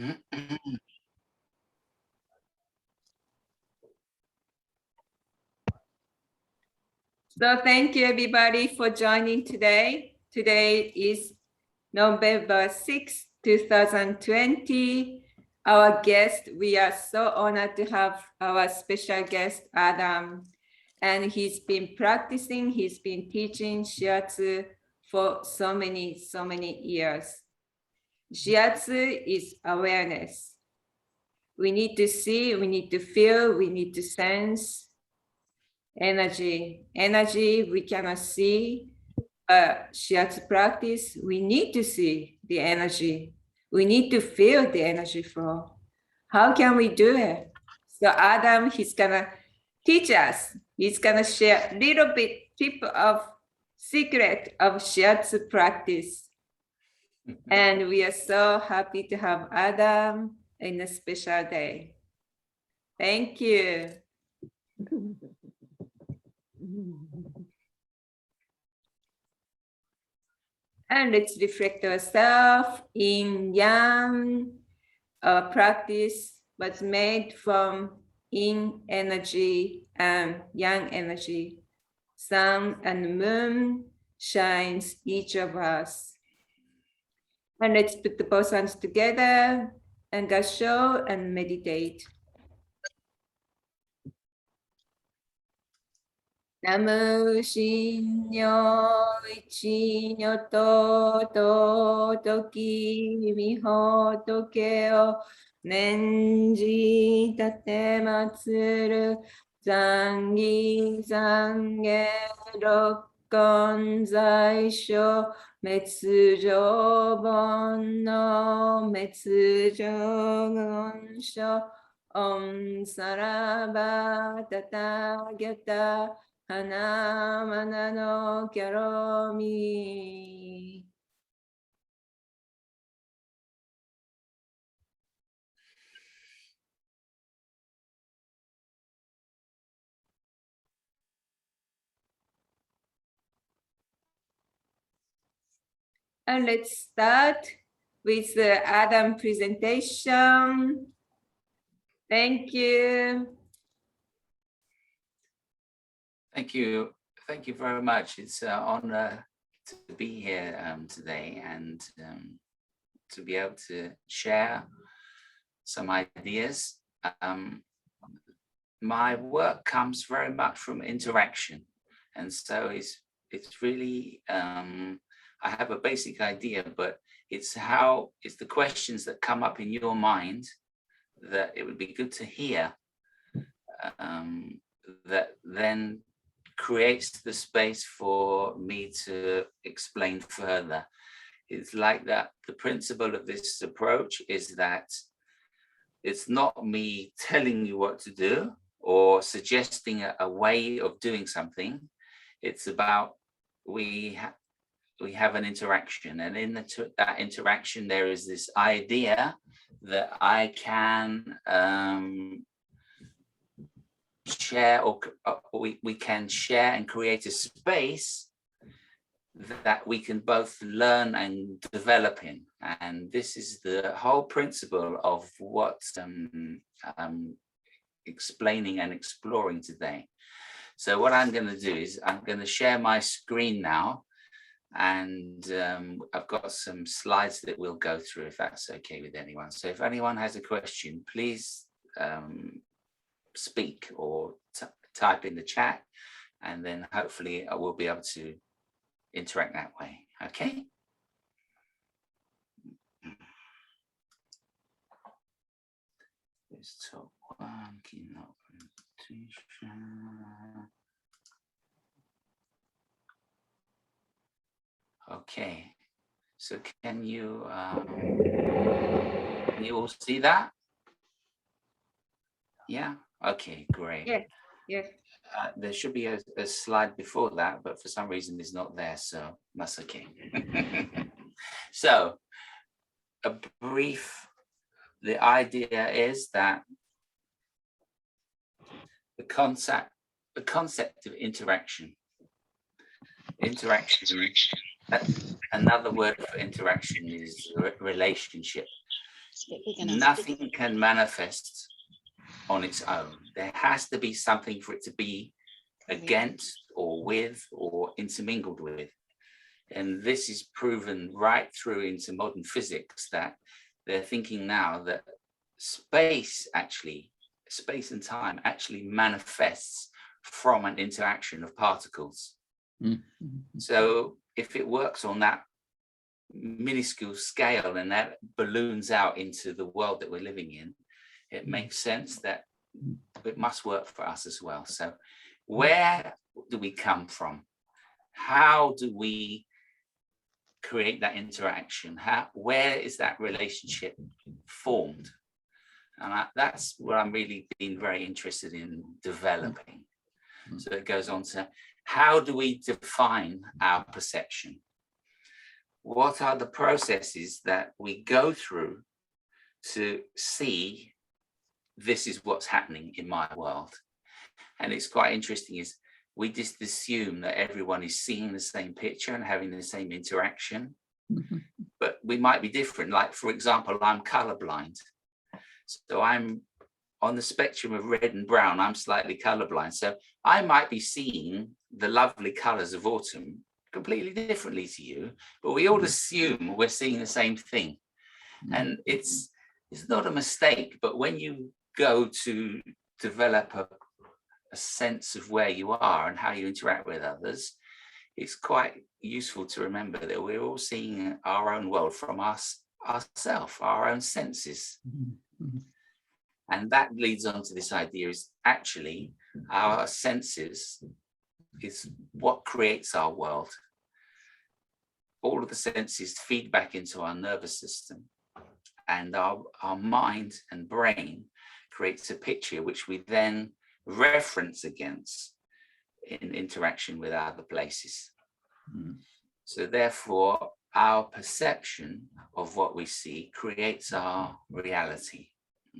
So thank you everybody for joining today. Today is November 6, 2020. Our guest, we are so honored to have our special guest, Adam. And he's been practicing, he's been teaching Shiatsu for so many years. Shiatsu is awareness. We need to see, we need to feel, we need to sense energy. Energy we cannot see. Shiatsu practice, we need to see the energy. We need to feel the energy flow. How can we do it? So Adam, he's gonna teach us. He's gonna share a little bit tip of secret of Shiatsu practice. And we are so happy to have Adam in a special day. Thank you. And let's reflect ourselves in yang. Our practice was made from yin energy and yang energy. Sun and moon shines each of us. And let's put the both hands together and gasho and meditate. Namu Shinyo Ichinyo To Toki Miho Tokeo Nenji Tate Matsuru Zangi Zange Rokkon Zaisho Metsujo Bonno Metsujo Gonsho Om Saraba Tatagyata Hana Manano Kyaromi. And let's start with the Adam presentation. Thank you. Thank you. Thank you very much. It's an honor to be here today and to be able to share some ideas. My work comes very much from interaction. And so it's really, I have a basic idea, but it's the questions that come up in your mind that it would be good to hear, that then creates the space for me to explain further. It's like that. The principle of this approach is that it's not me telling you what to do or suggesting a way of doing something. It's about we have an interaction, and in that interaction there is this idea that I can share, or we can share and create a space that we can both learn and develop in. And this is the whole principle of what I'm explaining and exploring today. So what I'm going to do is I'm going to share my screen now, and I've got some slides that we'll go through, if that's okay with anyone. So if anyone has a question, please speak or type in the chat, and then hopefully I will be able to interact that way. Okay. Let's talk one keynote presentation. Okay, so can you all see that? Yeah. Okay, great. Yes, yes. There should be a slide before that, but for some reason it's not there, so that's okay. So, the idea is that the concept of interaction. Another word for interaction is relationship. Nothing can manifest on its own. There has to be something for it to be against or with or intermingled with. And this is proven right through into modern physics, that they're thinking now that space and time actually manifests from an interaction of particles. Mm-hmm. So if it works on that minuscule scale and that balloons out into the world that we're living in, it makes sense that it must work for us as well. So where do we come from? How do we create that interaction? Where is that relationship formed? And that's what I'm really been very interested in developing. So it goes on to, how do we define our perception? What are the processes that we go through to see this is what's happening in my world? And it's quite interesting is we just assume that everyone is seeing the same picture and having the same interaction, but we might be different. Like, for example, I'm colorblind. So I'm on the spectrum of red and brown, I'm slightly colorblind. So I might be seeing the lovely colors of autumn completely differently to you, but we all assume we're seeing the same thing. And it's not a mistake, but when you go to develop a sense of where you are and how you interact with others, it's quite useful to remember that we're all seeing our own world from ourselves, our own senses. And that leads on to this idea is actually our senses is what creates our world. All of the senses feed back into our nervous system, and our mind and brain creates a picture which we then reference against in interaction with other places. So therefore, our perception of what we see creates our reality.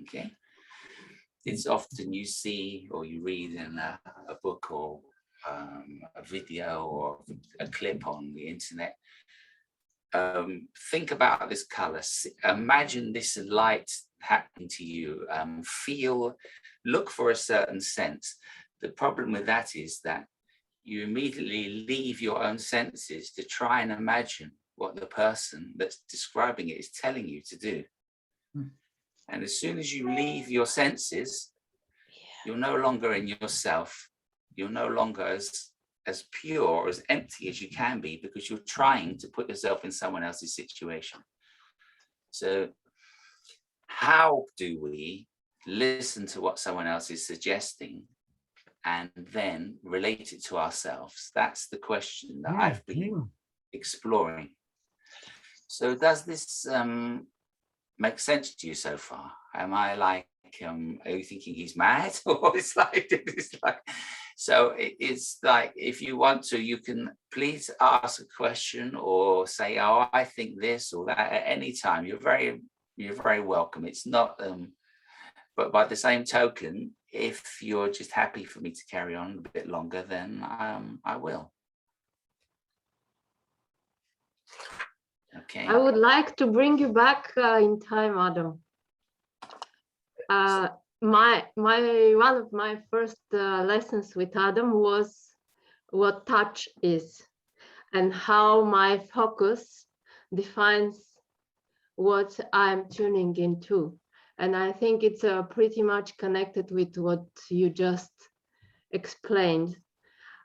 Okay, it's often you see or you read in a book or a video or a clip on the internet. Think about this color. Imagine this light happening to you. Look for a certain sense. The problem with that is that you immediately leave your own senses to try and imagine what the person that's describing it is telling you to do. And as soon as you leave your senses, you're no longer in yourself. You're no longer as pure or as empty as you can be, because you're trying to put yourself in someone else's situation. So how do we listen to what someone else is suggesting and then relate it to ourselves? That's the question that I've been exploring. So does this make sense to you so far? Am I like, are you thinking he's mad? Or it's like, so it's like, if you want to, you can please ask a question or say, oh, I think this or that at any time. You're very welcome. It's not, but by the same token, if you're just happy for me to carry on a bit longer, then I will. Okay. I would like to bring you back in time, Adam. One of my first lessons with Adam was what touch is and how my focus defines what I'm tuning into. And I think it's pretty much connected with what you just explained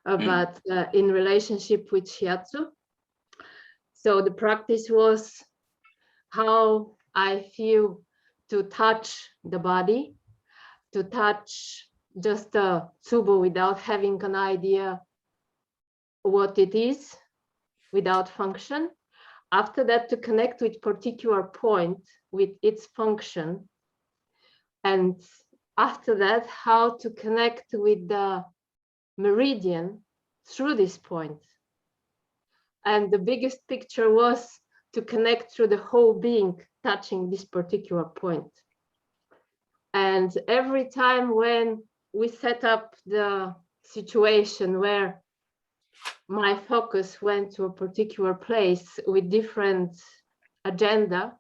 about in relationship with Shiatsu. So the practice was how I feel to touch the body, to touch just a tsubo without having an idea what it is, without function. After that, to connect with particular point with its function. And after that, how to connect with the meridian through this point. And the biggest picture was to connect through the whole being, touching this particular point. And every time when we set up the situation where my focus went to a particular place with different agenda,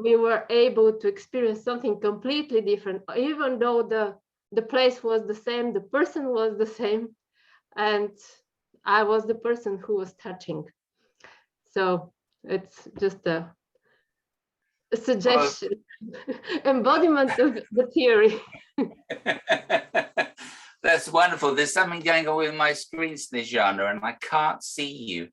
we were able to experience something completely different, even though the place was the same, the person was the same, and I was the person who was touching. So it's just a suggestion, embodiment of the theory. That's wonderful. There's something going on with my screen, Snezhana, and I can't see you.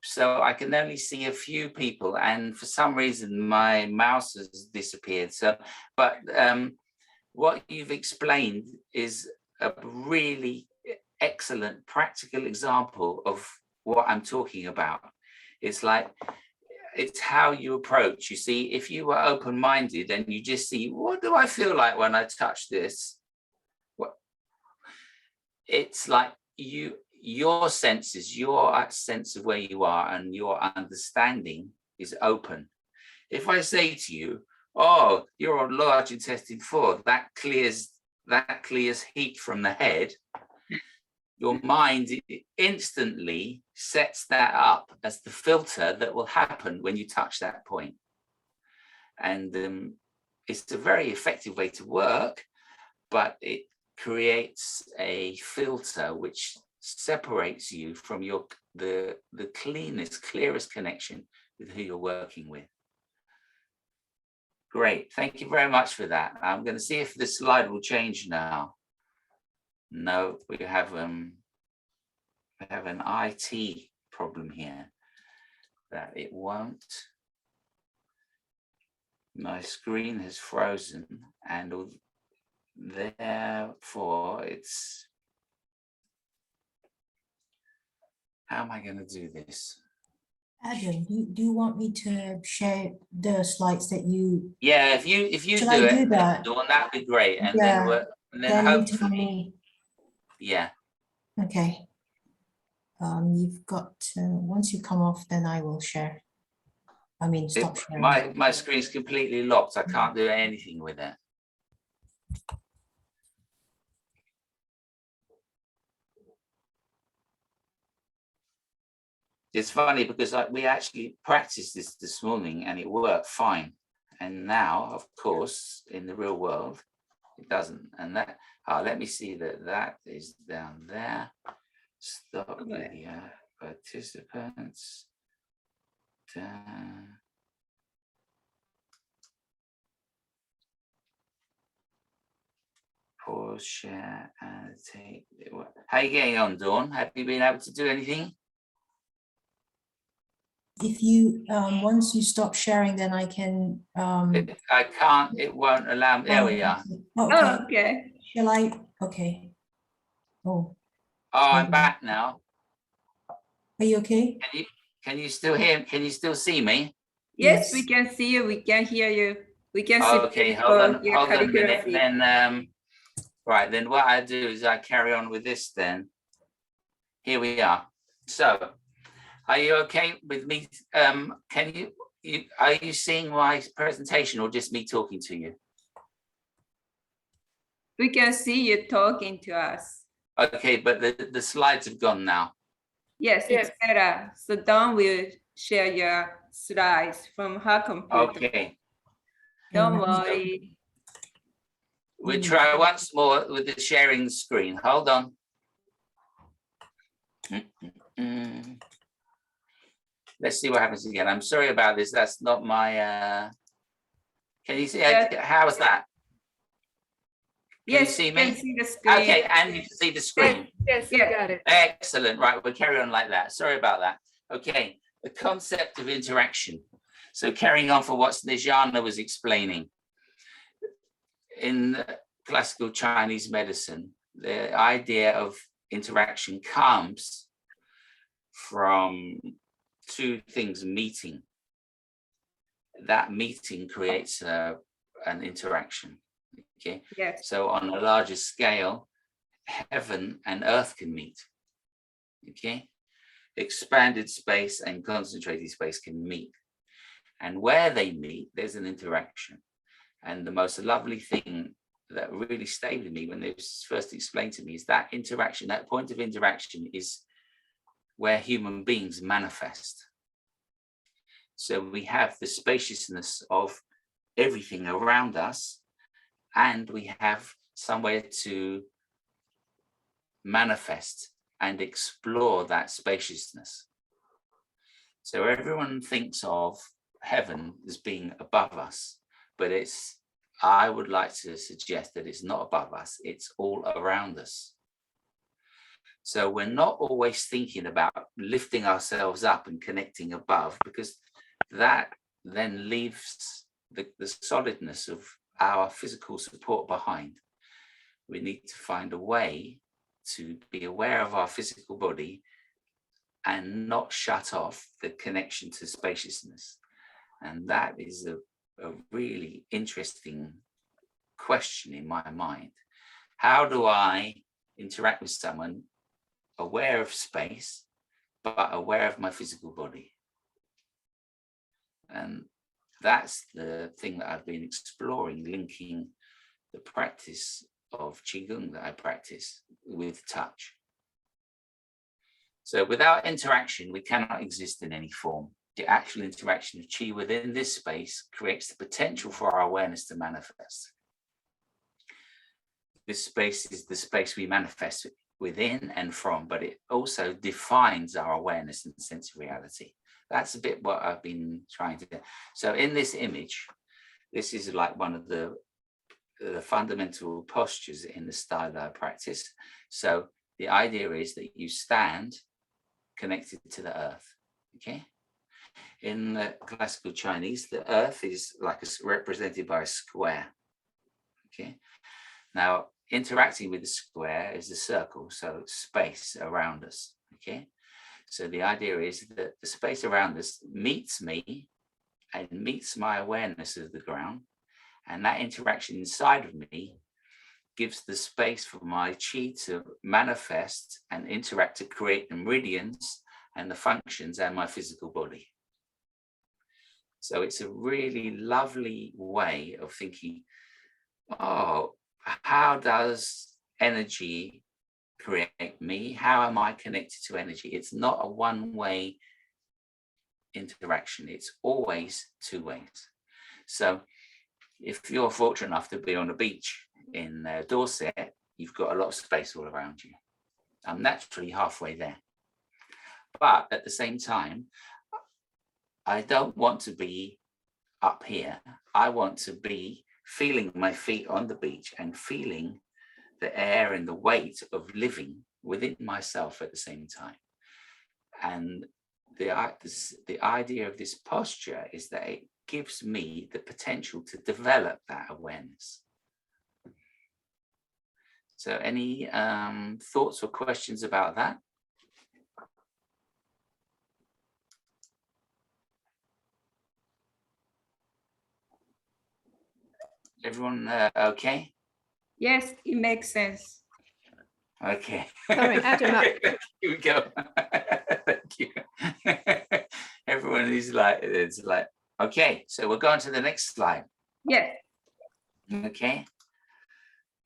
So I can only see a few people, and for some reason my mouse has disappeared. So, but what you've explained is a really excellent practical example of what I'm talking about. It's like, it's how you approach. You see, if you were open-minded and you just see, what do I feel like when I touch this? What? It's like your senses, your sense of where you are and your understanding is open. If I say to you, oh, you're on large intestine 4, that clears heat from the head, your mind instantly sets that up as the filter that will happen when you touch that point. And it's a very effective way to work, but it creates a filter which separates you from the clearest connection with who you're working with. Great, thank you very much for that. I'm going to see if the slide will change now. No, we have an IT problem here that it won't. My screen has frozen, and therefore it's. How am I going to do this? Adam, do you want me to share the slides that you? Yeah, if you Shall do I it, do that? Dawn, that'd be great. And Yeah. then You tell hopefully, me. yeah. Okay. You've got once you come off, then I will share. I mean, stop sharing. My screen's completely locked. I can't do anything with it. It's funny because we actually practiced this morning and it worked fine. And now, of course, in the real world, it doesn't. And that, let me see that is down there. Stop video, participants. Pause, share, and take. How are you getting on, Dawn? Have you been able to do anything? If you once you stop sharing, then I can. I can't. It won't allow me. There we are. Okay. Oh, okay. Shall I? Okay. Oh. Oh, I'm back now. Are you okay? Can you still hear? Can you still see me? Yes, Yes. we can see you. We can hear you. We can see. Okay, hold on a minute. Then right. Then what I do is I carry on with this. Then here we are. So, are you okay with me? Can you are you seeing my presentation or just me talking to you? We can see you talking to us. Okay, but the slides have gone now. Yes, it's better. So Dawn will share your slides from her computer. Okay. Don't worry. We'll try once more with the sharing screen. Hold on. Let's see what happens again. I'm sorry about this. That's not my. Can you see? How is that? Can you see me? Can see the screen. Okay, and you can see the screen. Yes, you got it. Excellent. Right, we'll carry on like that. Sorry about that. Okay, the concept of interaction. So carrying on for what Snezhana was explaining. In classical Chinese medicine, the idea of interaction comes from two things meeting. That meeting creates an interaction. Okay. Yes. So on a larger scale, heaven and earth can meet. Okay. Expanded space and concentrated space can meet. And where they meet, there's an interaction. And the most lovely thing that really stayed with me when it was first explained to me is that interaction, that point of interaction is where human beings manifest. So we have the spaciousness of everything around us, and we have somewhere to manifest and explore that spaciousness. So everyone thinks of heaven as being above us, but I would like to suggest that it's not above us, it's all around us. So we're not always thinking about lifting ourselves up and connecting above, because that then leaves the solidness of our physical support behind. We need to find a way to be aware of our physical body and not shut off the connection to spaciousness. And that is a really interesting question in my mind. How do I interact with someone aware of space, but aware of my physical body? And that's the thing that I've been exploring, linking the practice of Qigong that I practice with touch. So without interaction, we cannot exist in any form. The actual interaction of Qi within this space creates the potential for our awareness to manifest. This space is the space we manifest within and from, but it also defines our awareness and sense of reality. That's a bit what I've been trying to do. So in this image, this is like one of the fundamental postures in the style that I practice. So the idea is that you stand connected to the earth, okay? In the classical Chinese, the earth is like represented by a square, okay? Now, interacting with the square is the circle, so space around us, okay? So the idea is that the space around us meets me and meets my awareness of the ground, and that interaction inside of me gives the space for my Qi to manifest and interact to create the meridians and the functions and my physical body. So it's a really lovely way of thinking, oh, how does energy create me? How am I connected to energy? It's not a one-way interaction. It's always two ways. So if you're fortunate enough to be on a beach in Dorset, you've got a lot of space all around you. I'm naturally halfway there. But at the same time, I don't want to be up here. I want to be feeling my feet on the beach and feeling the air and the weight of living within myself at the same time. And the idea of this posture is that it gives me the potential to develop that awareness. So any thoughts or questions about that? Everyone okay? Yes, it makes sense. Okay. Sorry, Adam. Here we go. Thank you. Everyone is like, it's like, okay, so we're going to the next slide. Yes. Okay.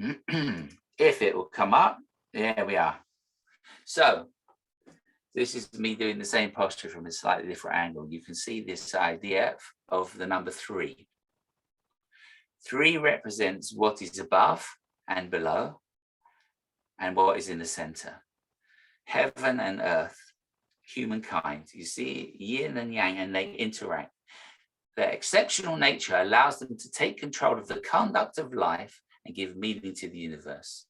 If it will come up, there we are. So this is me doing the same posture from a slightly different angle. You can see this idea of the number 3. 3 represents what is above and below and what is in the center. Heaven and earth, humankind. You see yin and yang, and they interact. Their exceptional nature allows them to take control of the conduct of life and give meaning to the universe.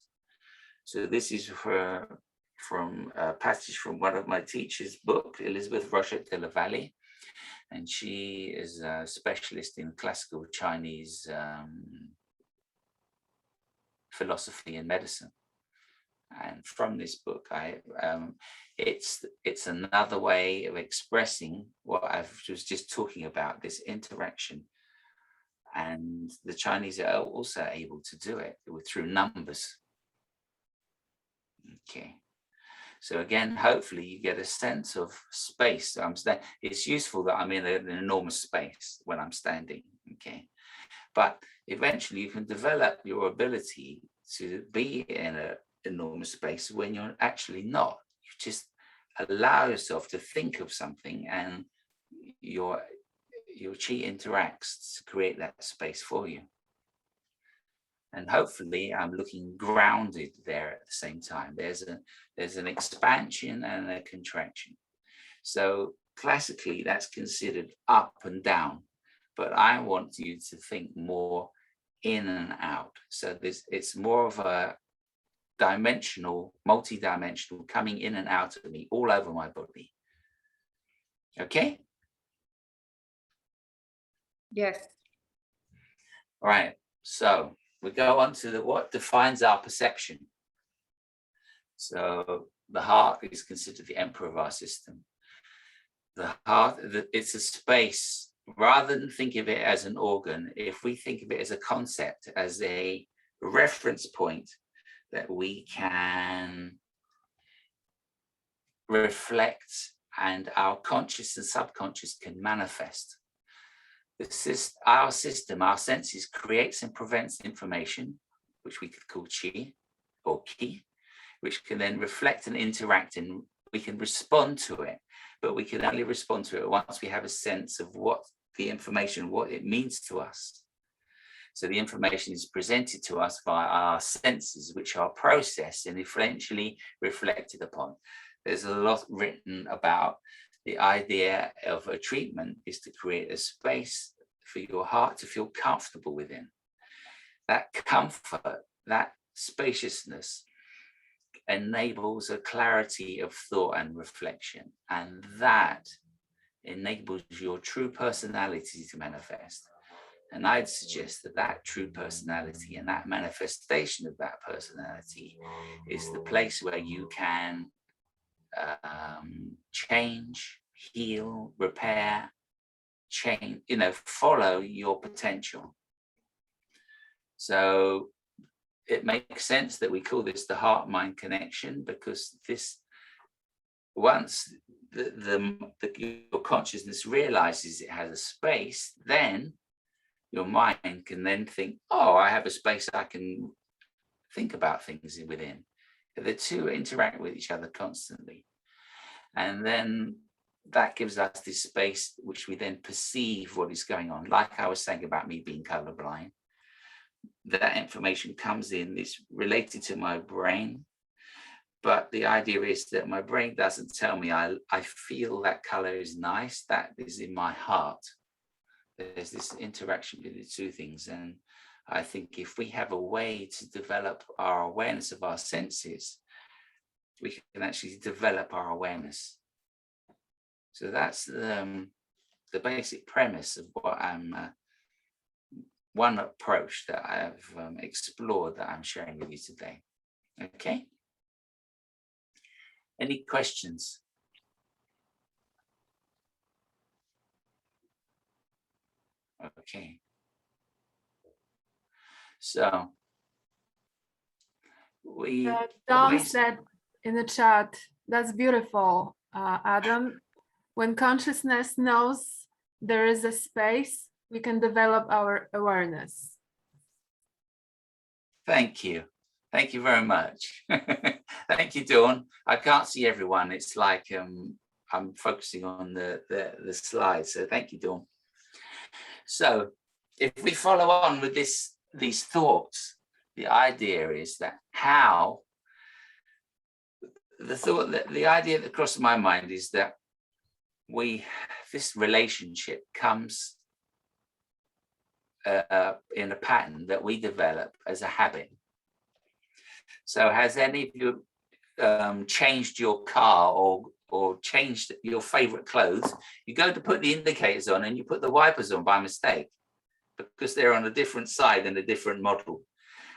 So this is from a passage from one of my teachers' book, Elizabeth Rochette de la Vallée. And she is a specialist in classical Chinese philosophy and medicine. And from this book, it's another way of expressing what I was just talking about, this interaction. And the Chinese are also able to do it through numbers. Okay. So again, hopefully you get a sense of space. It's useful that I'm in an enormous space when I'm standing, okay? But eventually you can develop your ability to be in an enormous space when you're actually not. You just allow yourself to think of something and your your chi interacts to create that space for you. And hopefully I'm looking grounded there at the same time. There's an expansion and a contraction. So classically that's considered up and down, but I want you to think more in and out. So it's more of a dimensional, multi-dimensional, coming in and out of me, all over my body. Okay? Yes. All right, so we go on to what defines our perception. So the heart is considered the emperor of our system. The heart, it's a space, rather than think of it as an organ, if we think of it as a concept, as a reference point that we can reflect and our conscious and subconscious can manifest. Our system, our senses creates and prevents information, which we could call chi or ki, which can then reflect and interact, and we can respond to it, but we can only respond to it once we have a sense of what the information, what it means to us. So the information is presented to us via our senses, which are processed and eventually reflected upon. There's a lot written about the idea of a treatment is to create a space for your heart to feel comfortable within. That comfort, that spaciousness enables a clarity of thought and reflection, and that enables your true personality to manifest. And I'd suggest that that true personality and that manifestation of that personality is the place where you can change, heal, repair, change, follow your potential. So it makes sense that we call this the heart-mind connection, because this, once your consciousness realizes it has a space, then your mind can then think, oh, I have a space I can think about things within. The two interact with each other constantly. And then that gives us this space which we then perceive what is going on. Like I was saying about me being colorblind, that information comes in, it's related to my brain. But the idea is that my brain doesn't tell me, I feel that color is nice, that is in my heart. There's this interaction between the two things. And I think if we have a way to develop our awareness of our senses, we can actually develop our awareness. So that's the basic premise of what one approach that I've explored that I'm sharing with you today. Okay. Any questions? Okay. So Don said in the chat, that's beautiful, Adam. When consciousness knows there is a space, we can develop our awareness. Thank you. Thank you very much. Thank you, Dawn. I can't see everyone. It's like I'm focusing on the slides. So thank you, Dawn. So if we follow on with these thoughts, the idea is that the idea that crossed my mind is that this relationship comes in a pattern that we develop as a habit. So has any of you changed your car or changed your favorite clothes? You go to put the indicators on and you put the wipers on by mistake because they're on a different side and a different model.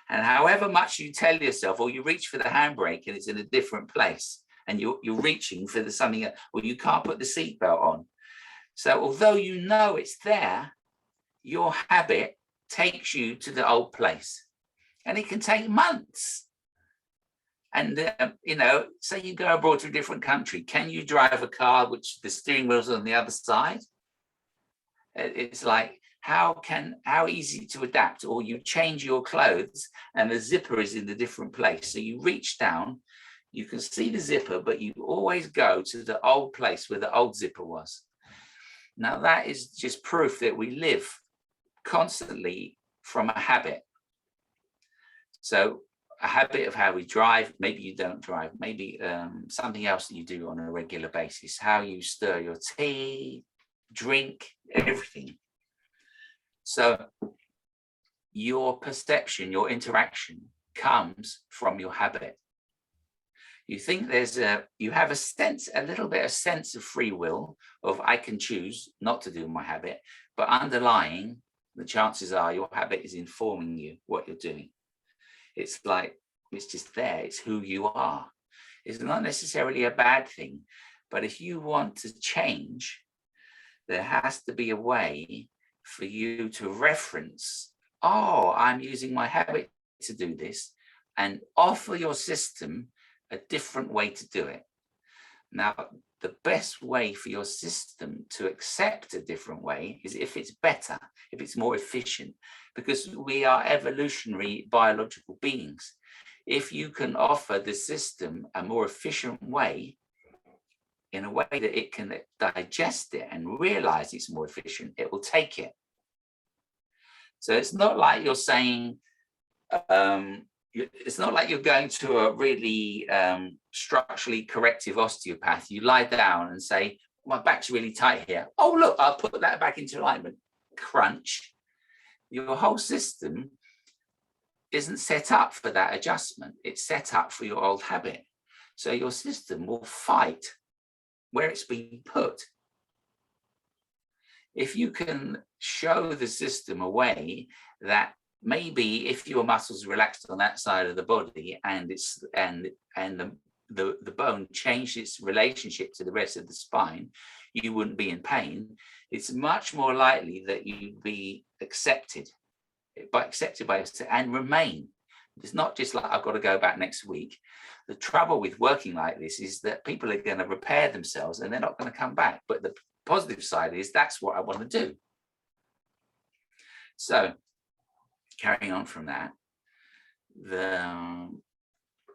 And however much you tell yourself, or you reach for the handbrake and it's in a different place, and you're reaching for something, or you can't put the seatbelt on. So although you know it's there, your habit takes you to the old place, and it can take months. And say you go abroad to a different country, can you drive a car which the steering wheel's on the other side? It's like, how easy to adapt? Or you change your clothes and the zipper is in a different place. So you reach down, you can see the zipper, but you always go to the old place where the old zipper was. Now that is just proof that we live constantly from a habit. So a habit of how we drive, maybe you don't drive, maybe something else that you do on a regular basis, how you stir your tea, drink, everything. So your perception, your interaction comes from your habit. You think you have a little bit of sense of free will of I can choose not to do my habit, but underlying, the chances are your habit is informing you what you're doing. It's like, it's just there, it's who you are. It's not necessarily a bad thing, but if you want to change, there has to be a way for you to reference, oh, I'm using my habit to do this, and offer your system a different way to do it. Now, the best way for your system to accept a different way is if it's better, if it's more efficient, because we are evolutionary biological beings. If you can offer the system a more efficient way, in a way that it can digest it and realize it's more efficient, it will take it. So it's not like you're saying, it's not like you're going to a really structurally corrective osteopath. You lie down and say, my back's really tight here. Oh, look, I'll put that back into alignment. Crunch. Your whole system isn't set up for that adjustment. It's set up for your old habit. So your system will fight where it's been put. If you can show the system a way that maybe if your muscles relaxed on that side of the body and the bone changed its relationship to the rest of the spine, you wouldn't be in pain. It's much more likely that you'd be accepted by and remain. It's not just like I've got to go back next week. The trouble with working like this is that people are going to repair themselves and they're not going to come back. But the positive side is that's what I want to do. So carrying on from that,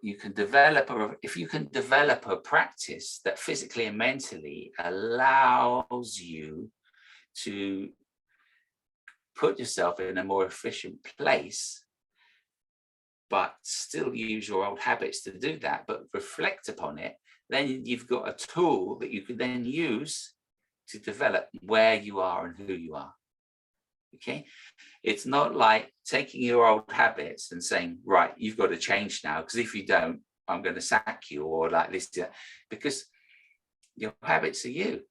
if you can develop a practice that physically and mentally allows you to put yourself in a more efficient place, but still use your old habits to do that, but reflect upon it, then you've got a tool that you can then use to develop where you are and who you are. Okay, it's not like taking your old habits and saying, right, you've got to change now, because if you don't, I'm going to sack you, or like this, because your habits are you.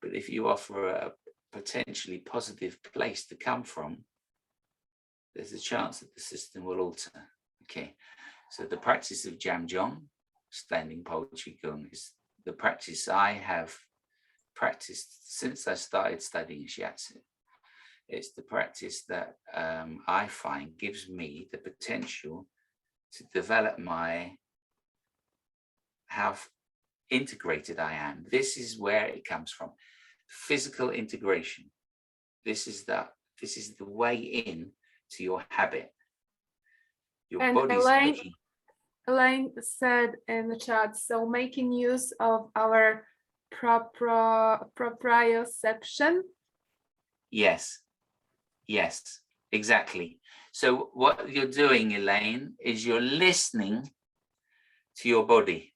But if you offer a potentially positive place to come from, there's a chance that the system will alter. Okay, so the practice of Zhan Zhuang, standing pole qigong, is the practice I have practiced since I started studying shiatsu. It's the practice that I find gives me the potential to develop how integrated I am. This is where it comes from. Physical integration. This is the way in to your habit. Your and body's Elaine said in the chat, so making use of our proprioception. Yes, exactly. So what you're doing, Elaine, is you're listening to your body.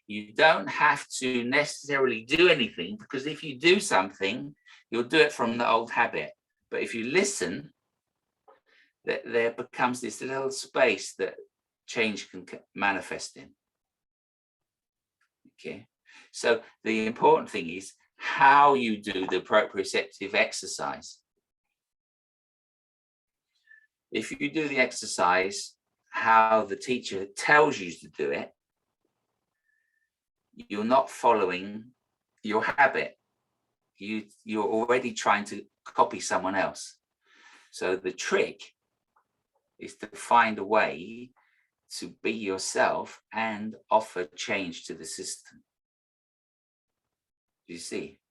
You don't have to necessarily do anything, because if you do something, you'll do it from the old habit. But if you listen, there becomes this little space that change can manifest in. Okay, so the important thing is how you do the proprioceptive exercise. If you do the exercise how the teacher tells you to do it, you're not following your habit. You're already trying to copy someone else. So the trick is to find a way to be yourself and offer change to the system. You see?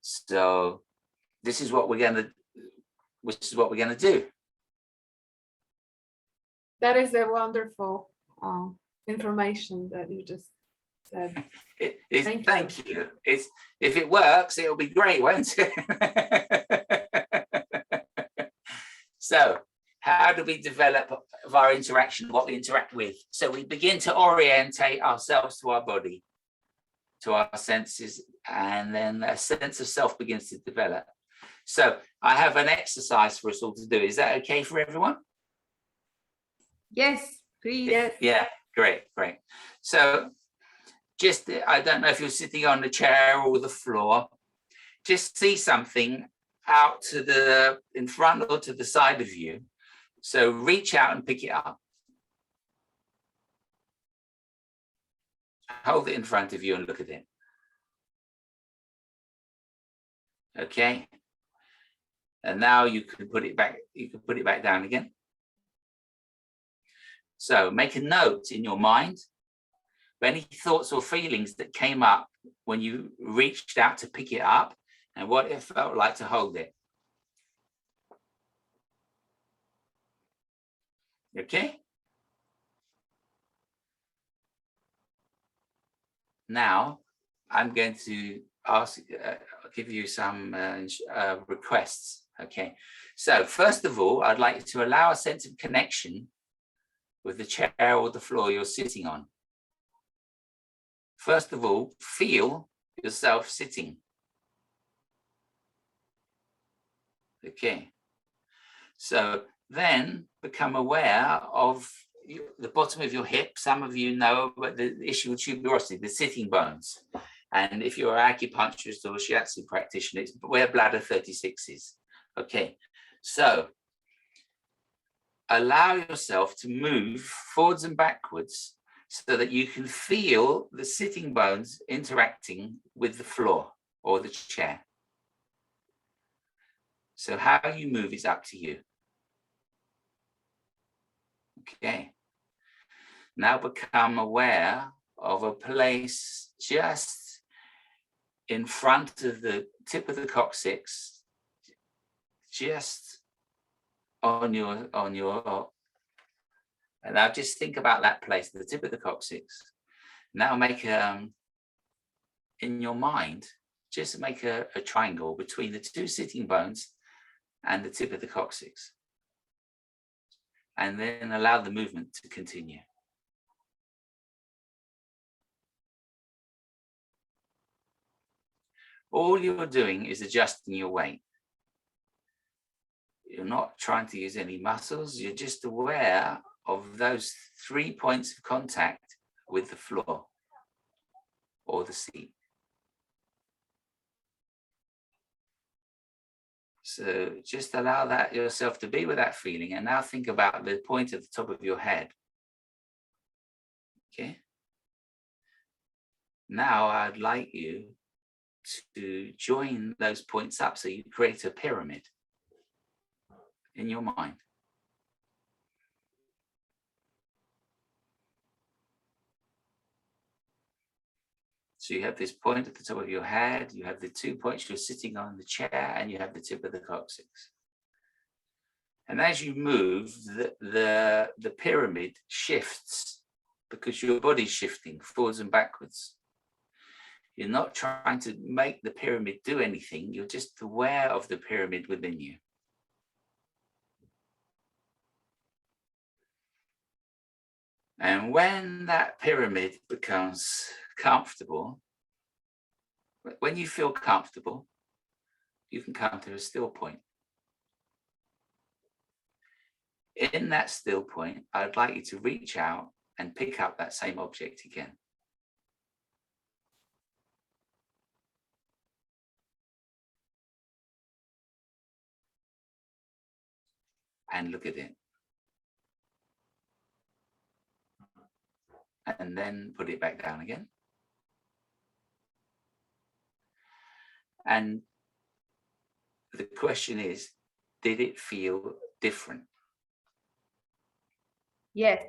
So this is what we're going to do. That is a wonderful information that you just said. Thank you. If it works, it'll be great, won't it? So how do we develop our interaction, what we interact with? So we begin to orientate ourselves to our body, to our senses, and then a sense of self begins to develop. So I have an exercise for us all to do. Is that okay for everyone? Yes, please. Yes. Yeah, great. So just, I don't know if you're sitting on the chair or the floor, just see something out to the, in front or to the side of you. So reach out and pick it up. Hold it in front of you and look at it. Okay. And now you can put it back, down again. So make a note in your mind of any thoughts or feelings that came up when you reached out to pick it up and what it felt like to hold it. Okay. Now I'm going to give you some requests. Okay. So first of all, I'd like you to allow a sense of connection with the chair or the floor you're sitting on. First of all, feel yourself sitting. Okay. So then become aware of the bottom of your hip. Some of you know about the ischial tuberosity, the sitting bones. And if you're an acupuncturist or a shiatsu practitioner, it's where bladder 36 is. Okay. So allow yourself to move forwards and backwards so that you can feel the sitting bones interacting with the floor or the chair. So how you move is up to you. Okay. Now become aware of a place just in front of the tip of the coccyx, just on your, and now just think about that place, the tip of the coccyx. Now make in your mind, just make a triangle between the two sitting bones and the tip of the coccyx. And then allow the movement to continue. All you're doing is adjusting your weight. You're not trying to use any muscles. You're just aware of those 3 points of contact with the floor or the seat. So just allow that yourself to be with that feeling, and now think about the point at the top of your head. Okay. Now I'd like you to join those points up so you create a pyramid in your mind. So you have this point at the top of your head, you have the 2 points you're sitting on the chair, and you have the tip of the coccyx. And as you move, the pyramid shifts because your body's shifting forwards and backwards. You're not trying to make the pyramid do anything, you're just aware of the pyramid within you. And when that pyramid becomes comfortable, when you feel comfortable, you can come to a still point. In that still point, I'd like you to reach out and pick up that same object again. And look at it. And then put it back down again. And the question is, did it feel different? Yes.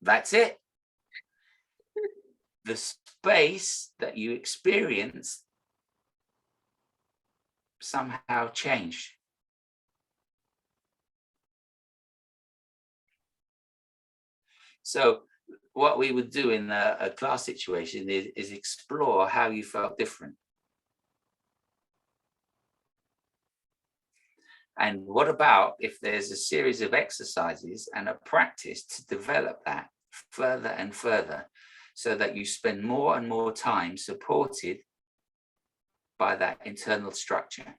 That's it. The space that you experienced somehow changed. So what we would do in a class situation is explore how you felt different. And what about if there's a series of exercises and a practice to develop that further and further, so that you spend more and more time supported by that internal structure?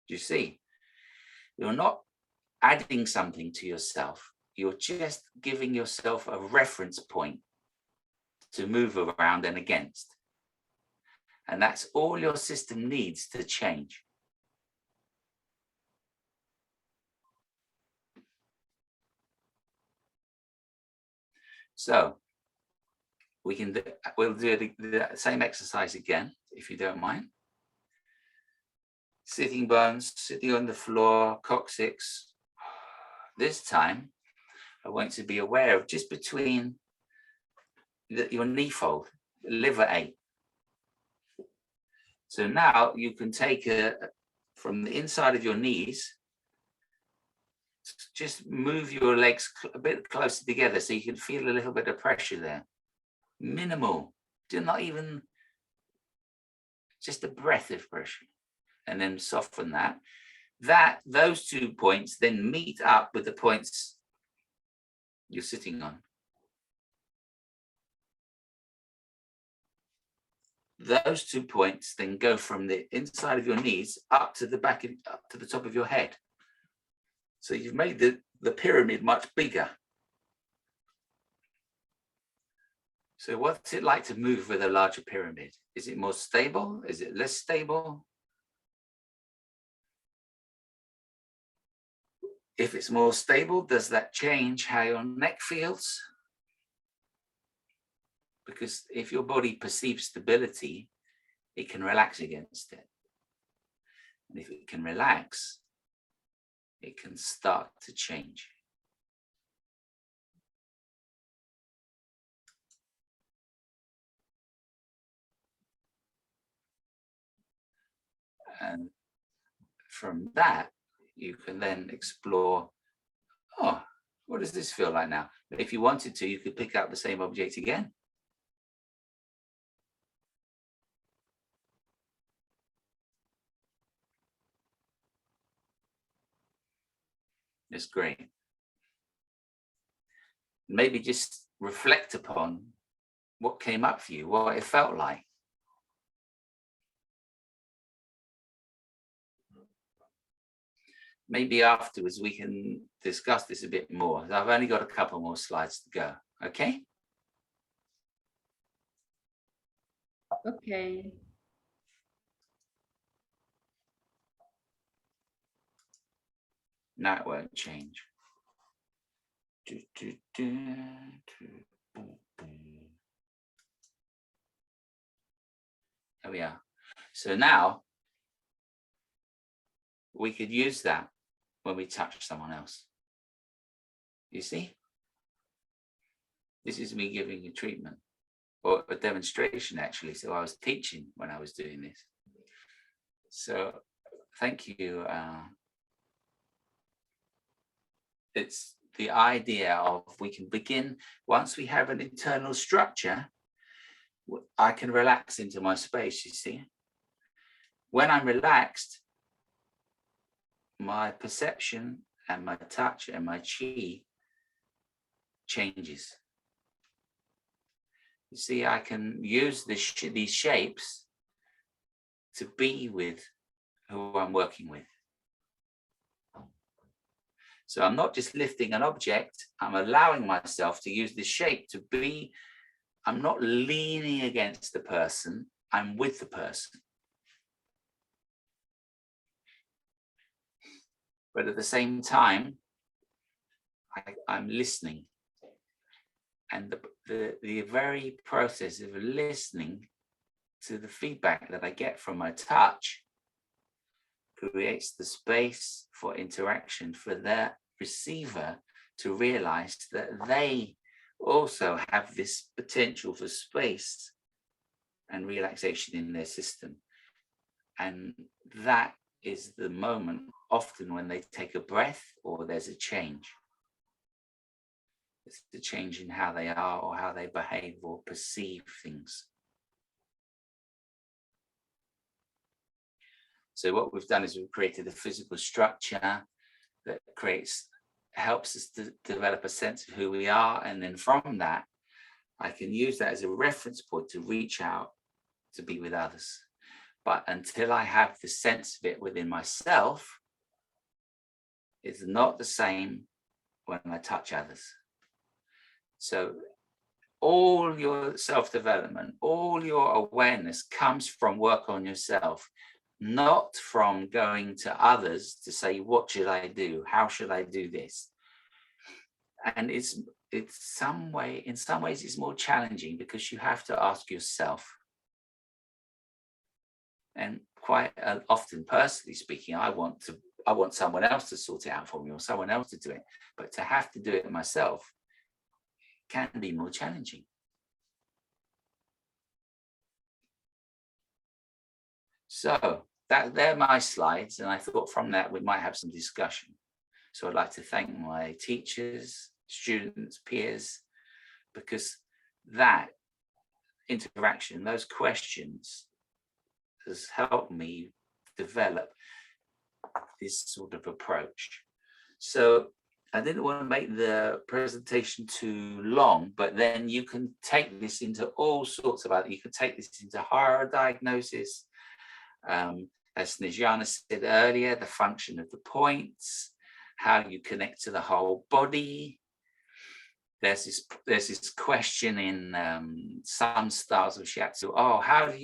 You see, you're not adding something to yourself. You're just giving yourself a reference point to move around and against. And that's all your system needs to change. So we'll do the same exercise again, if you don't mind. Sitting bones, sitting on the floor, coccyx. This time, I want you to be aware of just between your knee fold, liver 8. So now you can take from the inside of your knees, just move your legs a bit closer together so you can feel a little bit of pressure there. Minimal, do not even, just a breath of pressure, and then soften that. Those 2 points then meet up with the points you're sitting on. Those 2 points then go from the inside of your knees up to the back, up to the top of your head. So you've made the pyramid much bigger. So what's it like to move with a larger pyramid? Is it more stable? Is it less stable? If it's more stable, does that change how your neck feels? Because if your body perceives stability, it can relax against it. And if it can relax, it can start to change. And from that, you can then explore, oh, what does this feel like now? If you wanted to, you could pick up the same object again. It's great. Maybe just reflect upon what came up for you, what it felt like. Maybe afterwards we can discuss this a bit more. I've only got a couple more slides to go, okay? Okay. Now it won't change. There we are. So now we could use that when we touch someone else. You see? This is me giving you treatment, or a demonstration actually. So I was teaching when I was doing this. So thank you. It's the idea of we can begin, once we have an internal structure, I can relax into my space, you see. When I'm relaxed, my perception and my touch and my chi changes. You see, I can use these shapes to be with who I'm working with. So I'm not just lifting an object, I'm allowing myself to use this shape to be, I'm not leaning against the person, I'm with the person. But at the same time, I'm listening. And the very process of listening to the feedback that I get from my touch creates the space for interaction for the receiver to realize that they also have this potential for space and relaxation in their system. And that is the moment often when they take a breath or there's a change. It's the change in how they are or how they behave or perceive things. So what we've done is we've created a physical structure that helps us to develop a sense of who we are. And then from that, I can use that as a reference point to reach out to be with others. But until I have the sense of it within myself, it's not the same when I touch others. So all your self-development, all your awareness comes from work on yourself, not from going to others to say, what should I do? How should I do this? And in some ways it's more challenging because you have to ask yourself. And quite often, personally speaking, I want someone else to sort it out for me or someone else to do it. But to have to do it myself can be more challenging. So they're my slides, and I thought from that we might have some discussion. So I'd like to thank my teachers, students, peers, because that interaction, those questions, has helped me develop this sort of approach. So I didn't want to make the presentation too long, but then you can take this into all sorts of other, you can take this into higher diagnosis. As Snejana said earlier, the function of the points, how you connect to the whole body. There's this question in some styles of shiatsu. Oh, how do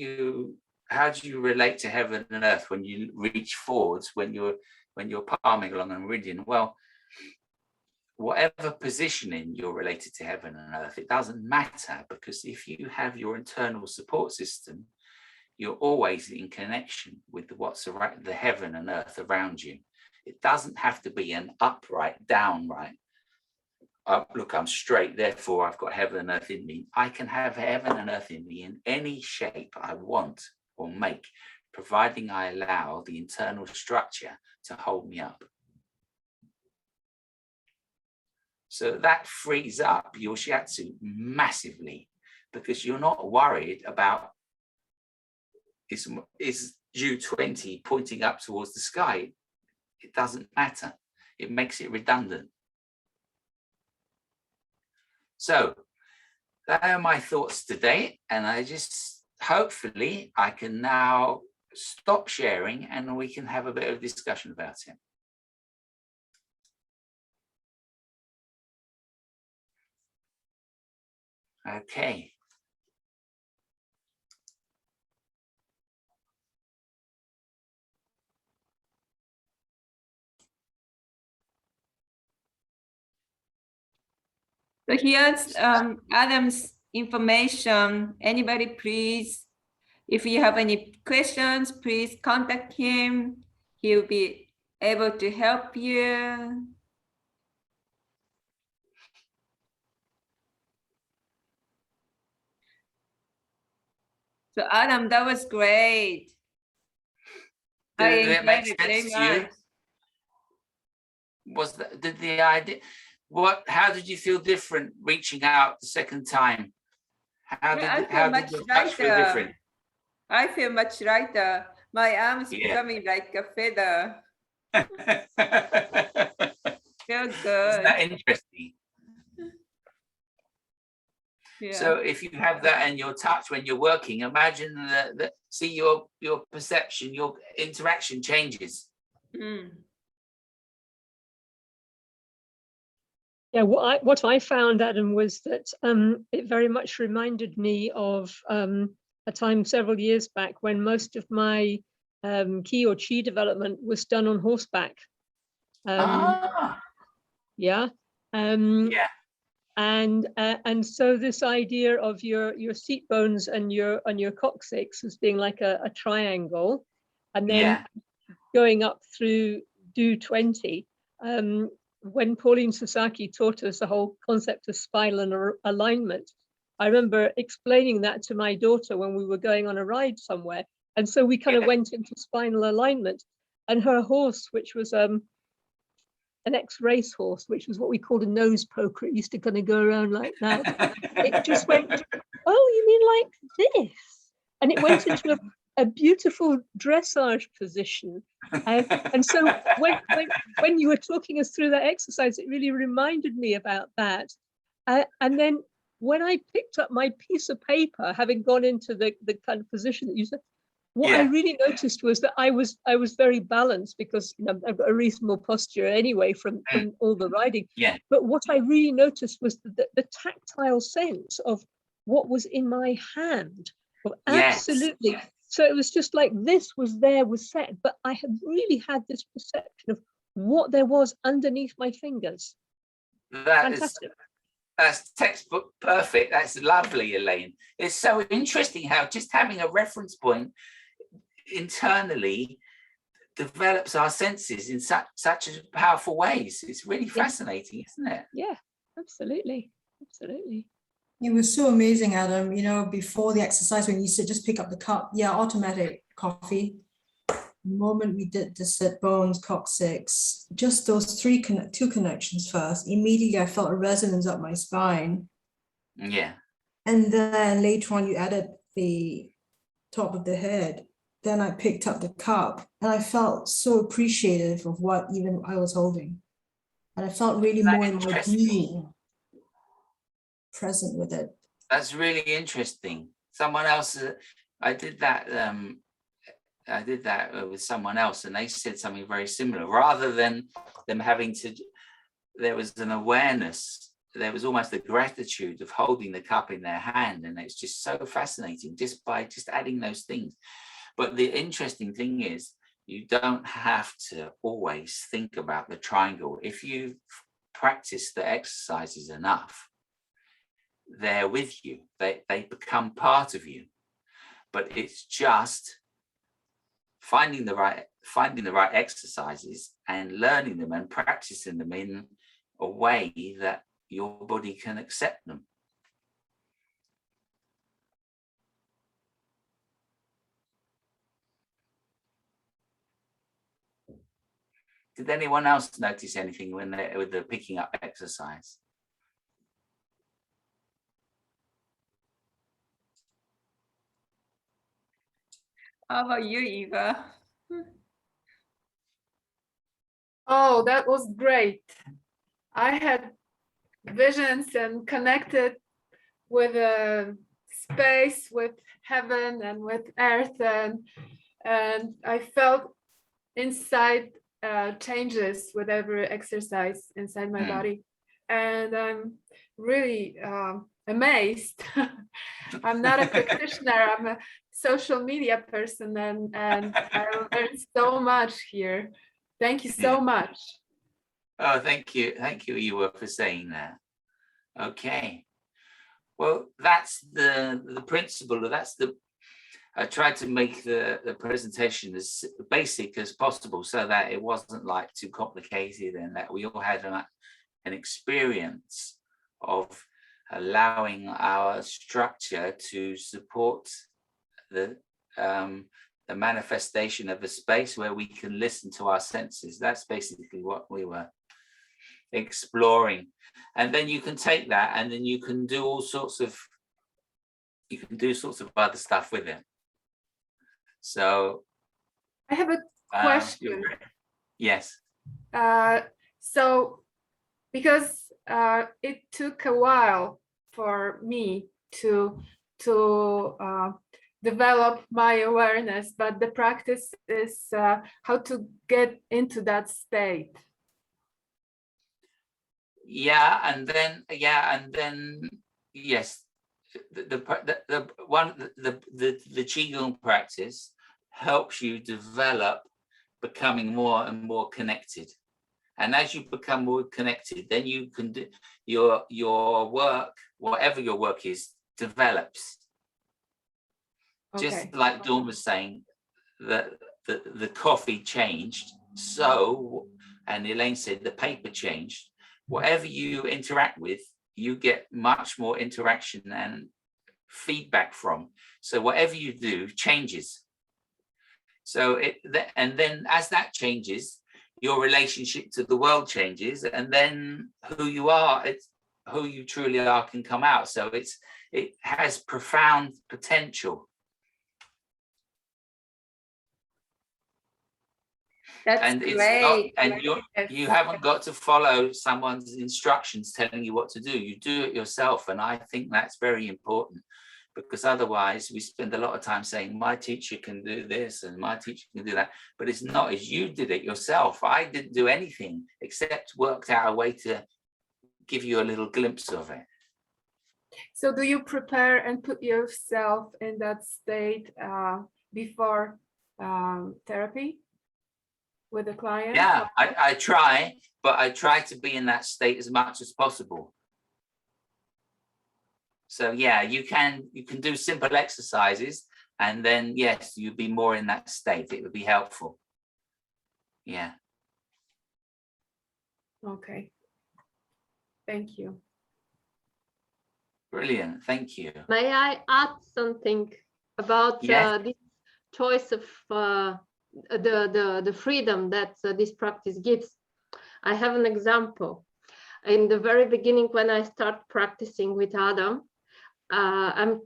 you relate to heaven and earth when you reach forwards, when you're palming along a meridian? Well, whatever positioning you're related to heaven and earth, it doesn't matter, because if you have your internal support system, you're always in connection with what's around the heaven and earth around you. It doesn't have to be an upright, downright. Look, I'm straight, therefore I've got heaven and earth in me. I can have heaven and earth in me in any shape I want or make, providing I allow the internal structure to hold me up. So that frees up your shiatsu massively, because you're not worried about is U20 pointing up towards the sky. It doesn't matter. It makes it redundant. So that are my thoughts today, and hopefully I can now stop sharing and we can have a bit of discussion about it. Okay. So here's Adam's information. Anybody, please, if you have any questions, please contact him. He'll be able to help you. So Adam, that was great. I enjoyed it very much. Did the idea? How did you feel different reaching out the second time? How did your touch feel different? I feel much lighter. My arms becoming like a feather. Feel good. Isn't that interesting? Yeah. So if you have that in your touch when you're working, imagine that see your perception, your interaction changes. Mm. Yeah, what I found, Adam, was that it very much reminded me of a time several years back when most of my ki or chi development was done on horseback. Yeah. And so this idea of your seat bones and your coccyx as being like a triangle, and then going up through Do 20. When Pauline Sasaki taught us the whole concept of spinal alignment, I remember explaining that to my daughter when we were going on a ride somewhere. And so we kind of went into spinal alignment, and her horse, which was an ex-racehorse, which was what we called a nose poker. It used to kind of go around like that. It just went, oh, you mean like this? And it went into a beautiful dressage position. And so when you were talking us through that exercise, it really reminded me about that. And then when I picked up my piece of paper, having gone into the kind of position that you said, what I really noticed was that I was very balanced, because I've got a reasonable posture anyway from all the riding. Yeah. But what I really noticed was the tactile sense of what was in my hand. Well, absolutely. Yes. So it was just like this was set, but I had really had this perception of what there was underneath my fingers. Fantastic. That's textbook perfect. That's lovely, Elaine. It's so interesting how just having a reference point internally develops our senses in such powerful ways. It's really fascinating, isn't it? Yeah, absolutely. Absolutely. It was so amazing, Adam. You know, before the exercise, when you said just pick up the cup, automatic coffee. The moment we did the sit bones, coccyx, just those two connections first, immediately I felt a resonance up my spine. Yeah. And then later on, you added the top of the head. Then I picked up the cup, and I felt so appreciative of what even I was holding. And I felt really more in my being present with it. That's really interesting. Someone else, I did that with someone else, and they said something very similar. Rather than them having to, there was an awareness, there was almost a gratitude of holding the cup in their hand, and it's just so fascinating just by adding those things. But the interesting thing is, you don't have to always think about the triangle. If you practice the exercises enough, they're with you, they become part of you. But it's just finding the right exercises and learning them and practicing them in a way that your body can accept them. Did anyone else notice anything with the picking up exercise? How about you, Eva? Oh, that was great. I had visions and connected with space, with heaven, and with earth, and I felt inside changes with every exercise inside my body, and I'm really amazed. I'm not a practitioner, I'm a social media person, and I learned so much here. Thank you so much. Oh, thank you, Eva, for saying that. Okay, well, that's the principle. I tried to make the presentation as basic as possible, so that it wasn't like too complicated, and that we all had an experience of allowing our structure to support the manifestation of a space where we can listen to our senses. That's basically what we were exploring. And then you can take that, and then you can do all sorts of other stuff with it. So I have a question. Yes. So because it took a while for me to develop my awareness, but the practice is how to get into that state. And then yes, the qigong practice helps you develop becoming more and more connected. And as you become more connected, then you can do your work, whatever your work is, develops. Okay. Just like Dawn was saying, that the coffee changed, so, and Elaine said the paper changed. Whatever you interact with, you get much more interaction and feedback from. So whatever you do changes. So and then as that changes, your relationship to the world changes, and then who you are, it's who you truly are can come out. So it has profound potential. That's And great. it's not, and Yes. you haven't got to follow someone's instructions telling you what to do. You do it yourself. And I think that's very important, because otherwise we spend a lot of time saying my teacher can do this and my teacher can do that, but it's not. As you did it yourself. I didn't do anything except worked out a way to give you a little glimpse of it. So do you prepare and put yourself in that state before therapy with the client? Yeah, I try, but I try to be in that state as much as possible. So yeah, you can do simple exercises, and then yes, you'd be more in that state. It would be helpful. Yeah. Okay. Thank you. Brilliant. Thank you. May I add something about Yes. this choice of the freedom that this practice gives? I have an example. In the very beginning, when I start practicing with Adam, I'm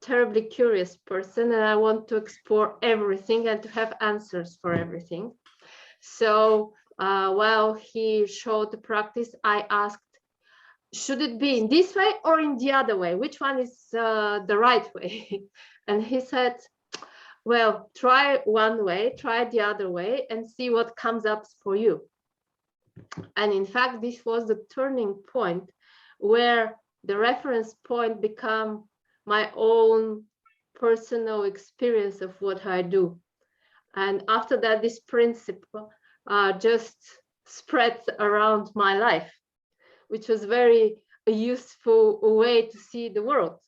terribly curious person, and I want to explore everything and to have answers for everything. So while he showed the practice, I asked, should it be in this way or in the other way? Which one is the right way? And he said, well, try one way, try the other way, and see what comes up for you. And in fact, this was the turning point where the reference point became my own personal experience of what I do. And after that, this principle just spread around my life, which was very a useful way to see the world.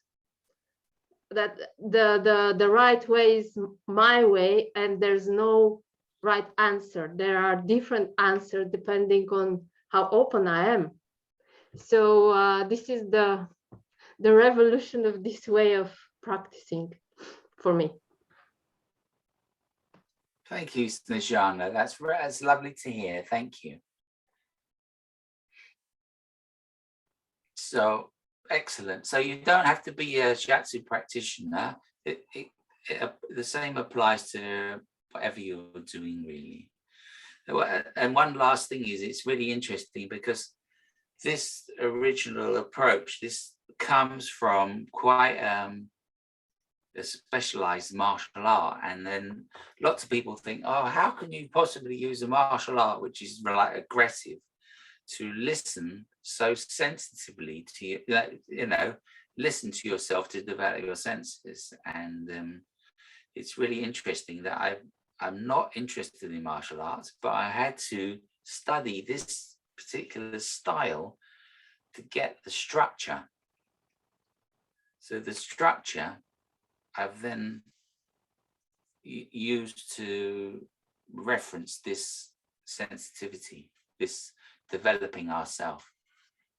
That the right way is my way, and there's no right answer. There are different answers depending on how open I am. So this is the revolution of this way of practicing for me. Thank you, Snejana. That's lovely to hear. Thank you. So excellent. So you don't have to be a shiatsu practitioner. The same applies to whatever you're doing, really. And one last thing is, it's really interesting because this original approach, this comes from quite a specialized martial art. And then lots of people think, oh, how can you possibly use a martial art which is like aggressive to listen so sensitively to you know, listen to yourself to develop your senses. And it's really interesting that I'm not interested in martial arts, but I had to study this particular style to get the structure. So the structure I've then used to reference this sensitivity, this developing ourselves.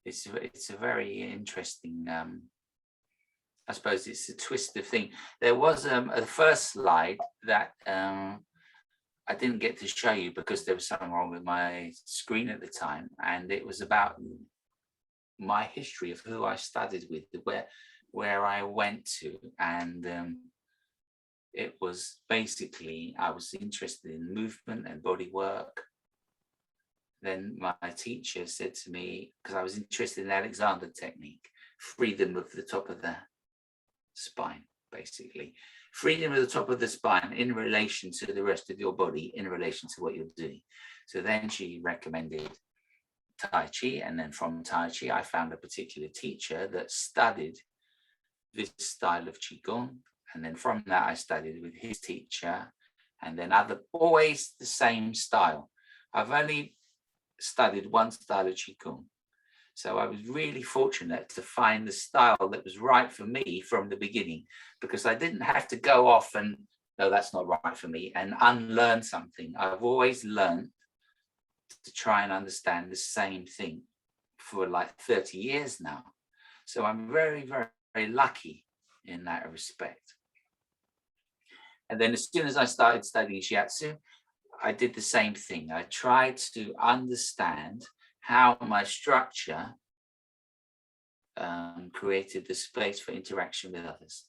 It's a very interesting, I suppose it's a twisted thing. There was a first slide that I didn't get to show you because there was something wrong with my screen at the time, and it was about my history of who I studied with, where I went to, and it was basically, I was interested in movement and body work. Then my teacher said to me, because I was interested in Alexander technique, freedom of the top of the spine, basically. Freedom of the top of the spine in relation to the rest of your body, in relation to what you're doing. So then she recommended Tai Chi, and then from Tai Chi, I found a particular teacher that studied this style of Qigong. And then from that, I studied with his teacher, and then always the same style. I've only studied one style of Qigong. So I was really fortunate to find the style that was right for me from the beginning, because I didn't have to go off and, no, that's not right for me, and unlearn something. I've always learned to try and understand the same thing for like 30 years now. So I'm very, very, very lucky in that respect. And then as soon as I started studying shiatsu, I did the same thing. I tried to understand how my structure created the space for interaction with others.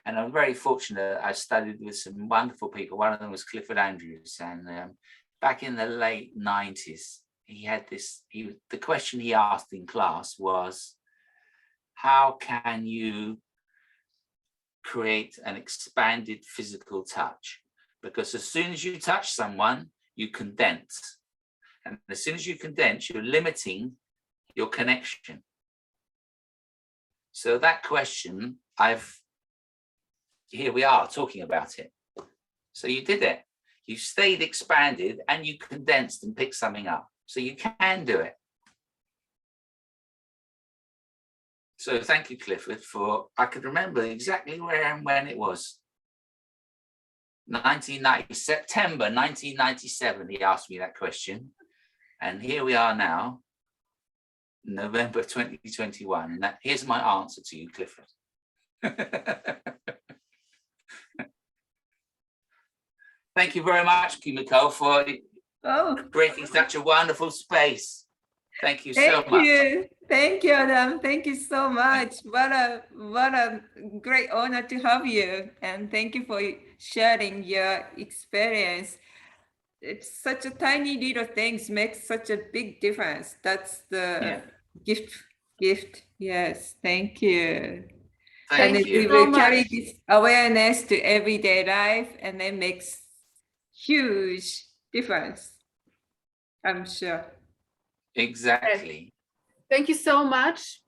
And I'm very fortunate. I studied with some wonderful people. One of them was Clifford Andrews. And back in the late 90s, he had this, the question he asked in class was, how can you create an expanded physical touch? Because as soon as you touch someone, you condense. And as soon as you condense, you're limiting your connection. So that question, here we are talking about it. So you did it. You stayed expanded and you condensed and picked something up. So you can do it. So thank you, Clifford, I could remember exactly where and when it was. September 1997, he asked me that question. And here we are now, November 2021. And here's my answer to you, Clifford. Thank you very much, Kimiko, for creating such a wonderful space. Thank you so much. Thank you, Adam. Thank you so much. What a great honor to have you. And thank you for sharing your experience. It's such a tiny little things makes such a big difference. That's the gift. Yes, thank you. Thank you. We will carry this awareness to everyday life, and it makes huge difference, I'm sure. Exactly. Thank you so much.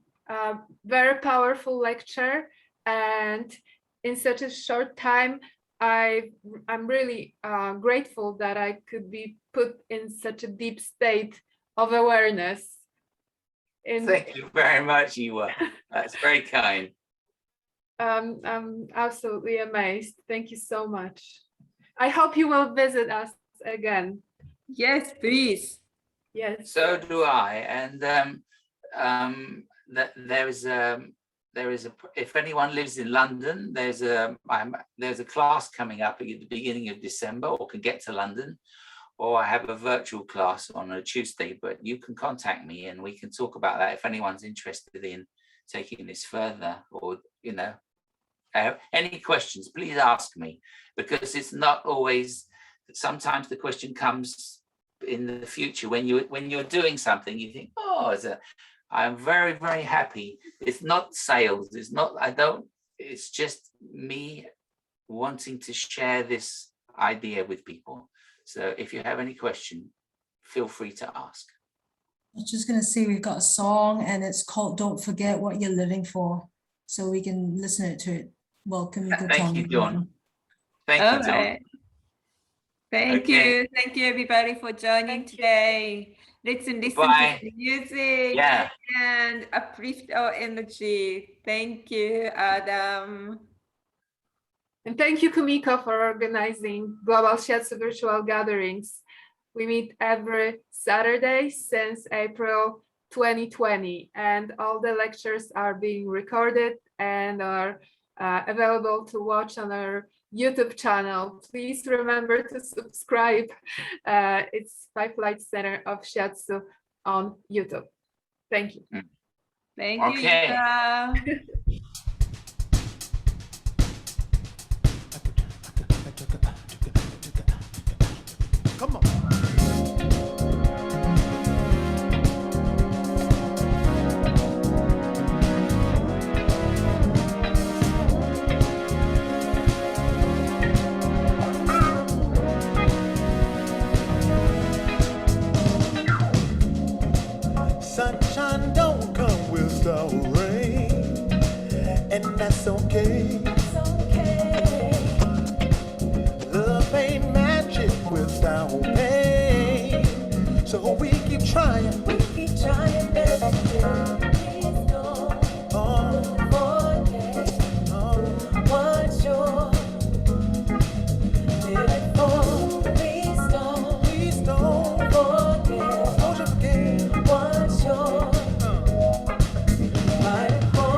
Very powerful lecture, and in such a short time, I'm really grateful that I could be put in such a deep state of awareness. Thank you very much, Iwa. That's very kind. I'm absolutely amazed. Thank you so much. I hope you will visit us again. Yes, please. Yes. So do I. And if anyone lives in London, there's a class coming up at the beginning of December, or can get to London, or I have a virtual class on a Tuesday. But you can contact me and we can talk about that if anyone's interested in taking this further, or any questions, please ask me, because it's not always. Sometimes the question comes in the future when you're doing something, you think, I'm very, very happy. It's not sales. It's just me wanting to share this idea with people. So if you have any question, feel free to ask. I was just going to say, we've got a song and it's called Don't Forget What You're Living For. So we can listen to it. Welcome. Thank you, John. Thank you, John. Thank you. Thank you, everybody, for joining today. Let's listen to the music and uplift our energy. Thank you, Adam. And thank you, Kumiko, for organizing Global Shiatsu virtual gatherings. We meet every Saturday since April 2020, and all the lectures are being recorded and are available to watch on our YouTube channel. Please remember to subscribe. It's Five Light Center of Shiatsu on YouTube. Thank you. Thank you. Come on. Sunshine don't come without rain, and that's okay. Love ain't magic without pain, so we keep trying. Every day. Please don't forget what you're living for. Please don't forget. Don't you forget what you're fighting for.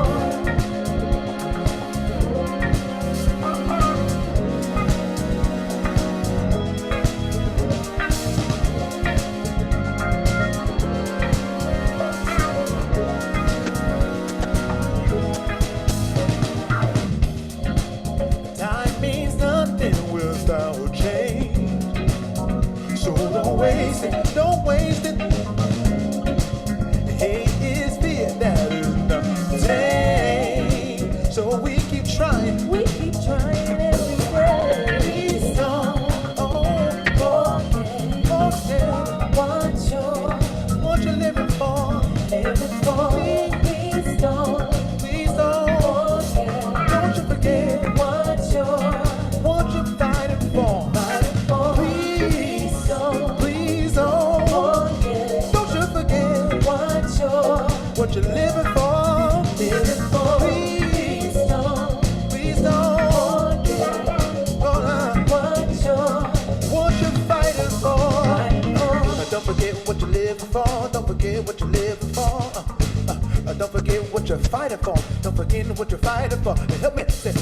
forget what you're living for. Don't forget what you're fighting for. Don't forget what you're fighting for. Help me say,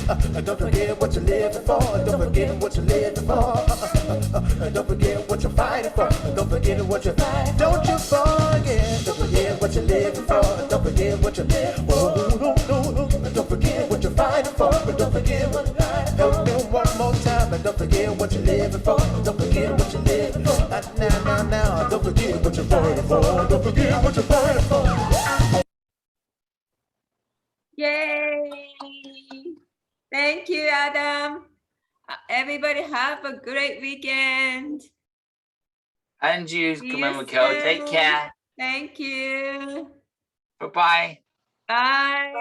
don't forget what you're living for. Don't forget what you're living for. Don't forget what you're fighting for. Don't forget what you're fighting. Don't you forget. Don't forget what you're living for. Don't forget what you're living for. Don't forget what you're fighting for. Don't forget what you're fighting for. Help me one more time. And don't forget what you're living for. Don't forget what you're living for. Now. Don't forget what you're fighting for. Don't forget what you're fighting for. Yay! Thank you, Adam. Everybody have a great weekend. And you, See come on, you Michael. Take soon. care. Thank you. Bye-bye. Bye.